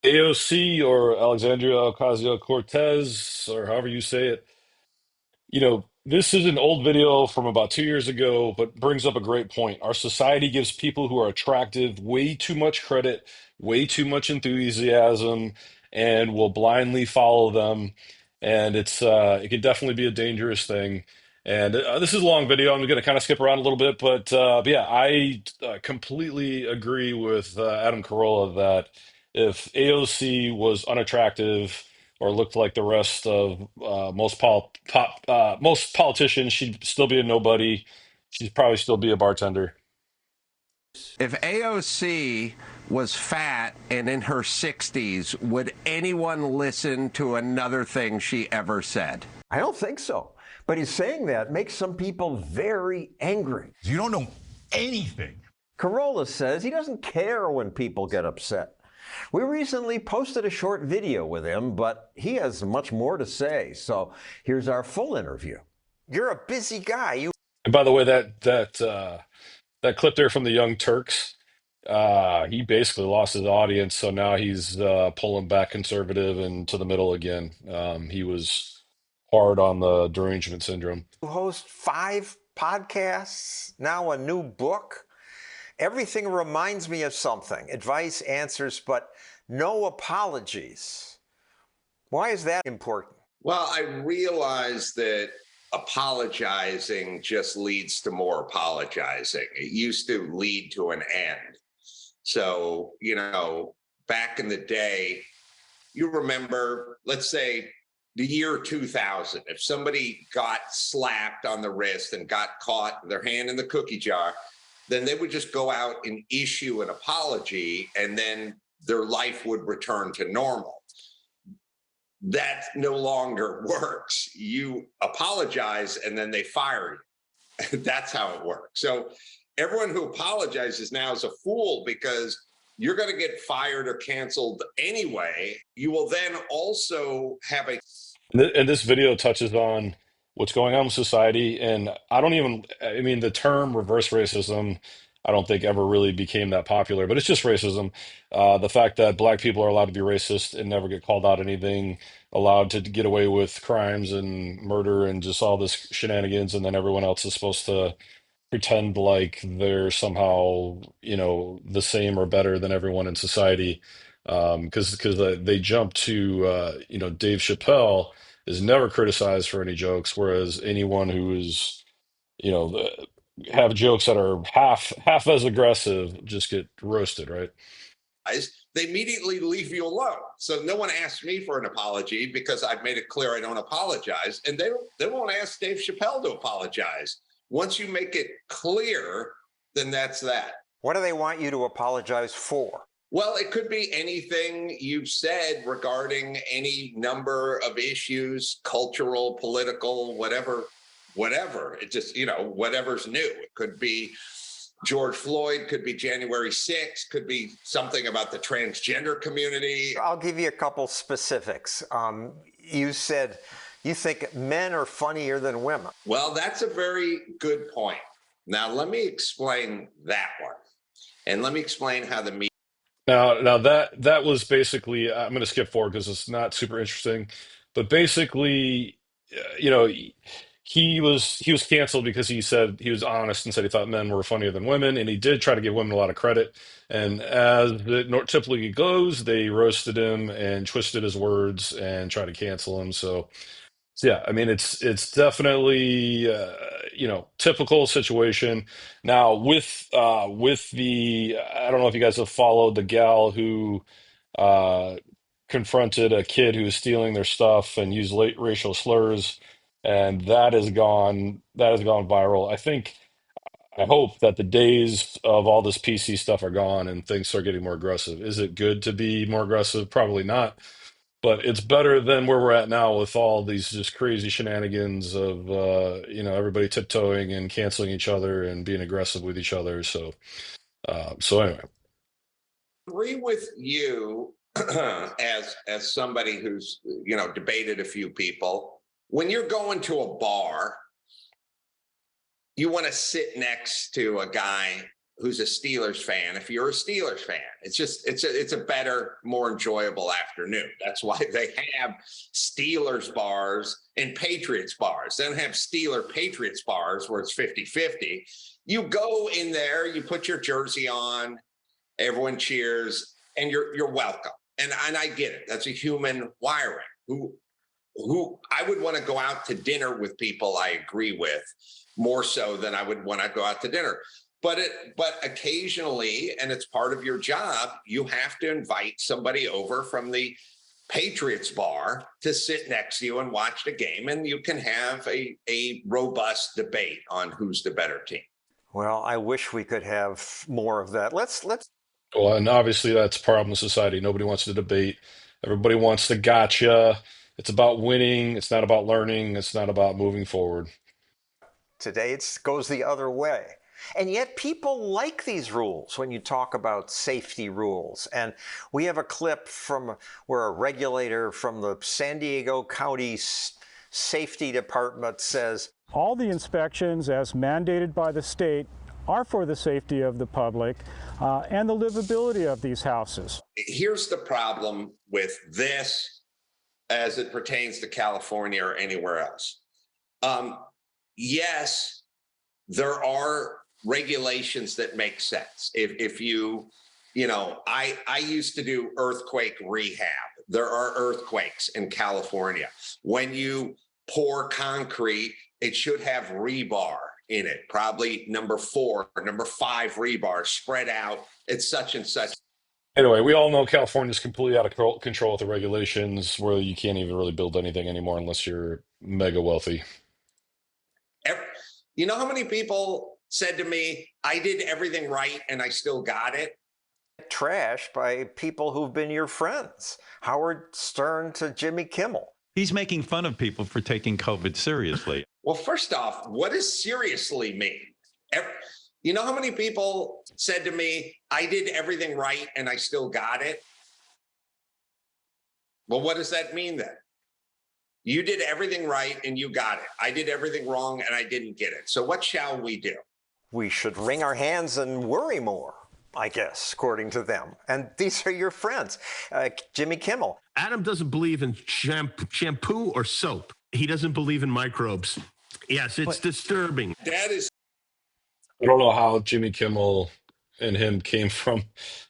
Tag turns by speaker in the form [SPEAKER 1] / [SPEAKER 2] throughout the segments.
[SPEAKER 1] AOC or Alexandria Ocasio-Cortez, or however you say it, this is an old video from about 2 years ago, but brings up a great point. Our society gives people who are attractive way too much credit, way too much enthusiasm, and will blindly follow them. And it can definitely be a dangerous thing. And this is a long video. I'm going to kind of skip around a little bit, but yeah, I completely agree with Adam Carolla that if AOC was unattractive or looked like the rest of most politicians, she'd still be a nobody. She'd probably still be a bartender.
[SPEAKER 2] If AOC was fat and in her 60s, would anyone listen to another thing she ever said?
[SPEAKER 3] I don't think so. But he's saying that makes some people very angry.
[SPEAKER 4] You don't know anything.
[SPEAKER 3] Carolla says he doesn't care when people get upset. We recently posted a short video with him, but he has much more to say. So here's our full interview. You're a busy guy.
[SPEAKER 1] And by the way, that clip there from the Young Turks, he basically lost his audience, so now he's pulling back conservative and to the middle again. He was hard on the derangement syndrome.
[SPEAKER 3] You host 5 podcasts, now a new book. Everything reminds me of something. Advice, answers, but no apologies. Why is that important?
[SPEAKER 2] Well, I realize that apologizing just leads to more apologizing. It used to lead to an end. So, back in the day, you remember, let's say the year 2000, if somebody got slapped on the wrist and got caught their hand in the cookie jar, then they would just go out and issue an apology, and then their life would return to normal. That no longer works. You apologize and then they fire you. That's how it works. So everyone who apologizes now is a fool, because you're going to get fired or canceled anyway. You will then also have a...
[SPEAKER 1] And this video touches on what's going on with society. And I mean, the term reverse racism, I don't think ever really became that popular, but it's just racism. The fact that black people are allowed to be racist and never get called out anything, allowed to get away with crimes and murder and just all this shenanigans, and then everyone else is supposed to pretend like they're somehow, the same or better than everyone in society. Because they jump to, Dave Chappelle is never criticized for any jokes, whereas anyone who is, have jokes that are half as aggressive just get roasted, right?
[SPEAKER 2] They immediately leave you alone. So no one asks me for an apology because I've made it clear I don't apologize. And they won't ask Dave Chappelle to apologize. Once you make it clear, then that's that.
[SPEAKER 3] What do they want you to apologize for?
[SPEAKER 2] Well, it could be anything you've said regarding any number of issues, cultural, political, whatever. It just, whatever's new. It could be George Floyd, could be January 6th, could be something about the transgender community.
[SPEAKER 3] I'll give you a couple specifics. You said you think men are funnier than women.
[SPEAKER 2] Well, that's a very good point. Now, let me explain that one. And let me explain how the media...
[SPEAKER 1] Now that was basically, I'm going to skip forward because it's not super interesting, but basically, he was canceled because he said he was honest and said he thought men were funnier than women, and he did try to give women a lot of credit. And as it typically goes, they roasted him and twisted his words and tried to cancel him. So yeah, I mean it's definitely typical situation. Now with the I don't know if you guys have followed the gal who uh confronted a kid who was stealing their stuff and used racial slurs, and that has gone viral. I hope that the days of all this PC stuff are gone and things start getting more aggressive. Is it good to be more aggressive? Probably not, but it's better than where we're at now with all these just crazy shenanigans of everybody tiptoeing and canceling each other and being aggressive with each other. So anyway.
[SPEAKER 2] Agree with you as somebody who's debated a few people. When you're going to a bar, you want to sit next to a guy who's a Steelers fan if you're a Steelers fan. It's a better, more enjoyable afternoon. That's why they have Steelers bars and Patriots bars. They don't have Steeler Patriots bars where it's 50-50. You go in there, you put your jersey on, everyone cheers, and you're welcome. And I get it. That's a human wiring. Who I would want to go out to dinner with people I agree with more so than I would want to go out to dinner. But occasionally, and it's part of your job, you have to invite somebody over from the Patriots bar to sit next to you and watch the game, and you can have a robust debate on who's the better team.
[SPEAKER 3] Well, I wish we could have more of that. Let's
[SPEAKER 1] Well, and obviously that's a problem with society. Nobody wants to debate. Everybody wants to gotcha. It's about winning. It's not about learning. It's not about moving forward.
[SPEAKER 3] today it goes the other way. And yet people like these rules when you talk about safety rules. And we have a clip from where a regulator from the San Diego County Safety Department says,
[SPEAKER 5] all the inspections as mandated by the state are for the safety of the public and the livability of these houses.
[SPEAKER 2] Here's the problem with this as it pertains to California or anywhere else. Yes, there are regulations that make sense. If you know, I used to do earthquake rehab. There are earthquakes in California. When you pour concrete, it should have rebar in it, probably number 4, number 5 rebar spread out. It's such and such.
[SPEAKER 1] Anyway, we all know California's completely out of control with the regulations where you can't even really build anything anymore unless you're mega wealthy.
[SPEAKER 2] You know how many people said to me, I did everything right and I still got it?
[SPEAKER 3] Trash by people who've been your friends. Howard Stern to Jimmy Kimmel.
[SPEAKER 6] He's making fun of people for taking COVID seriously.
[SPEAKER 2] Well, first off, what does seriously mean? You know how many people said to me, I did everything right and I still got it? Well, what does that mean then? You did everything right and you got it. I did everything wrong and I didn't get it. So what shall we do?
[SPEAKER 3] We should wring our hands and worry more, I guess, according to them. And these are your friends. Jimmy Kimmel.
[SPEAKER 7] Adam doesn't believe in shampoo or soap. He doesn't believe in microbes. Yes, it's disturbing.
[SPEAKER 2] That is.
[SPEAKER 1] I don't know how Jimmy Kimmel and him came from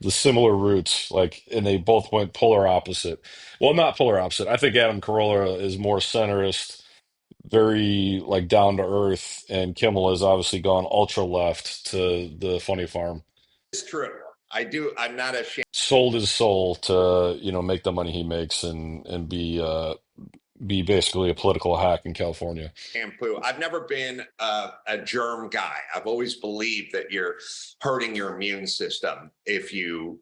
[SPEAKER 1] the similar roots, like, and they both went polar opposite. Well, not polar opposite. I think Adam Carolla is more centrist, very like down to earth, and Kimmel has obviously gone ultra left to the funny farm.
[SPEAKER 2] It's true. I do. I'm not ashamed.
[SPEAKER 1] Sold his soul to, you know, make the money he makes and be basically a political hack in California.
[SPEAKER 2] Shampoo. I've never been a germ guy. I've always believed that you're hurting your immune system if you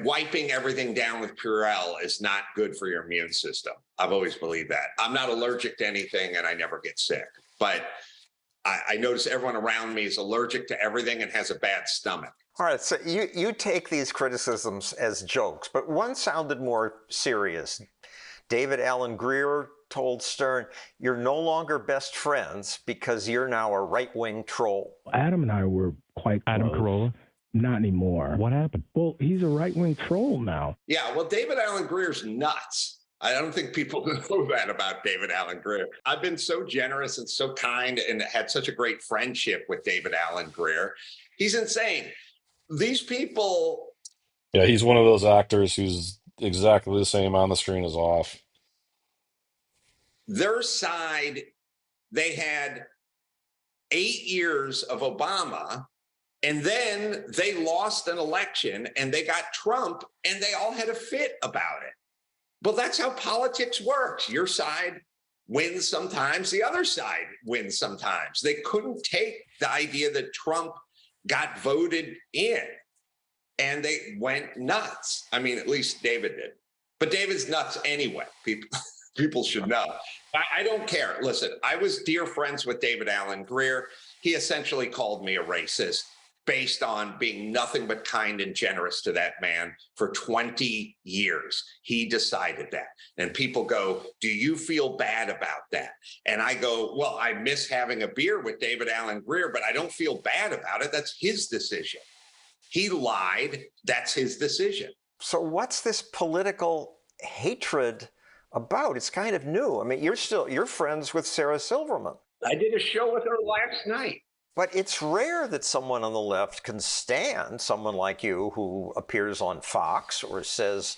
[SPEAKER 2] wiping everything down with Purell is not good for your immune system. I've always believed that. I'm not allergic to anything and I never get sick, but I notice everyone around me is allergic to everything and has a bad stomach.
[SPEAKER 3] All right, so you take these criticisms as jokes, but one sounded more serious. David Alan Grier told Stern, you're no longer best friends because you're now a right-wing troll.
[SPEAKER 8] Adam and I were quite close.
[SPEAKER 6] Adam Carolla?
[SPEAKER 8] Not anymore.
[SPEAKER 6] What happened?
[SPEAKER 8] Well, he's a right-wing troll now.
[SPEAKER 2] Yeah, well, David Alan Grier's nuts. I don't think people know that about David Alan Grier. I've been so generous and so kind and had such a great friendship with David Alan Grier. He's insane. These people.
[SPEAKER 1] Yeah, he's one of those actors who's exactly the same on the screen as off.
[SPEAKER 2] Their side, they had 8 years of Obama, and then they lost an election and they got Trump and they all had a fit about it. Well, that's how politics works. Your side wins sometimes, the other side wins sometimes. They couldn't take the idea that Trump got voted in and they went nuts. I mean, at least David did. But David's nuts anyway. People should know. I don't care. Listen, I was dear friends with David Alan Grier. He essentially called me a racist. based on being nothing but kind and generous to that man for 20 years. He decided that. And people go, do you feel bad about that? And I go, well, I miss having a beer with David Allen Greer, but I don't feel bad about it. That's his decision. He lied. That's his decision.
[SPEAKER 3] So what's this political hatred about? It's kind of new. I mean, you're friends with Sarah Silverman.
[SPEAKER 2] I did a show with her last night.
[SPEAKER 3] But it's rare that someone on the left can stand someone like you who appears on Fox or says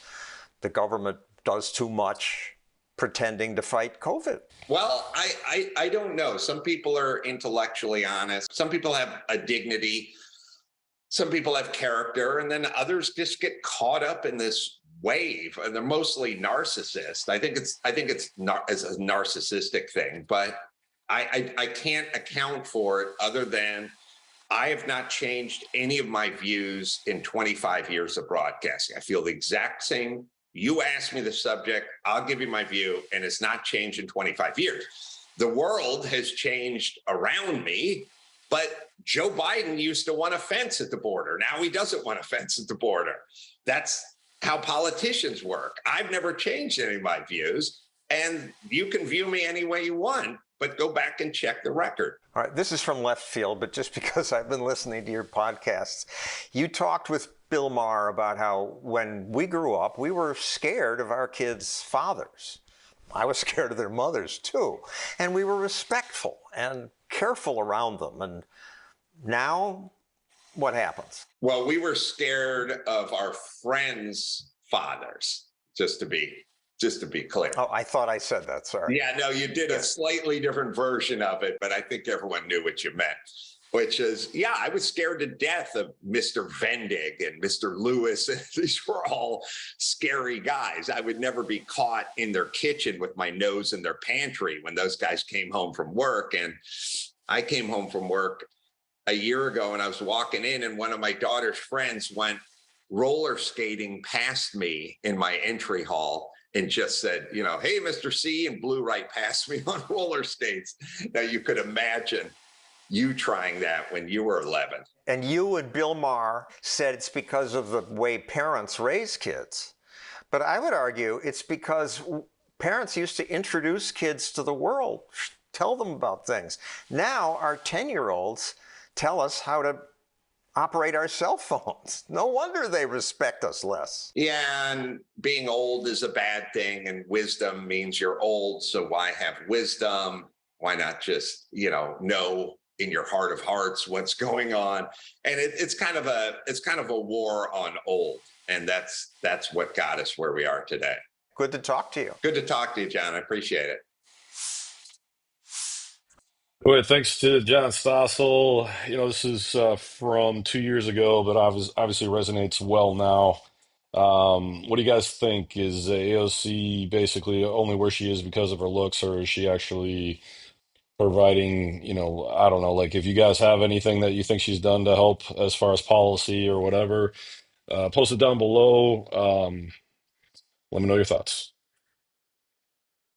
[SPEAKER 3] the government does too much pretending to fight COVID.
[SPEAKER 2] Well, I don't know. Some people are intellectually honest. Some people have a dignity. Some people have character, and then others just get caught up in this wave, and they're mostly narcissists. I think it's a narcissistic thing, but I can't account for it other than I have not changed any of my views in 25 years of broadcasting. I feel the exact same. You ask me the subject, I'll give you my view, and it's not changed in 25 years. The world has changed around me, but Joe Biden used to want a fence at the border. Now he doesn't want a fence at the border. That's how politicians work. I've never changed any of my views, and you can view me any way you want, but go back and check the record.
[SPEAKER 3] All right, this is from left field, but just because I've been listening to your podcasts, you talked with Bill Maher about how when we grew up, we were scared of our kids' fathers. I was scared of their mothers too. And we were respectful and careful around them. And now what happens?
[SPEAKER 2] Well, we were scared of our friends' fathers, just to be clear.
[SPEAKER 3] Oh, I thought I said that, sorry.
[SPEAKER 2] Yeah, no, you did a slightly different version of it, but I think everyone knew what you meant, which is, yeah, I was scared to death of Mr. Vendig and Mr. Lewis. These were all scary guys. I would never be caught in their kitchen with my nose in their pantry when those guys came home from work. And I came home from work a year ago and I was walking in and one of my daughter's friends went roller skating past me in my entry hall and just said, you know, hey, Mr. C, and blew right past me on roller skates. Now you could imagine you trying that when you were 11.
[SPEAKER 3] And you and Bill Maher said it's because of the way parents raise kids. But I would argue it's because parents used to introduce kids to the world, tell them about things. Now our 10-year-olds tell us how to operate our cell phones. No wonder they respect us less.
[SPEAKER 2] Yeah, and being old is a bad thing, and wisdom means you're old, so why have wisdom? Why not just, know in your heart of hearts what's going on? And it's kind of a war on old, and that's what got us where we are today.
[SPEAKER 3] Good to talk to you.
[SPEAKER 2] Good to talk to you, John. I appreciate it.
[SPEAKER 1] Well, thanks to John Stossel. This is from 2 years ago, but obviously resonates well now. What do you guys think? Is AOC basically only where she is because of her looks, or is she actually providing, I don't know, like if you guys have anything that you think she's done to help as far as policy or whatever, post it down below. Let me know your thoughts.